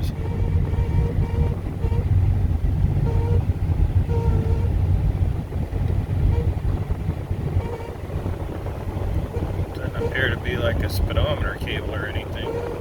is. Doesn't appear to be like a speedometer cable or anything.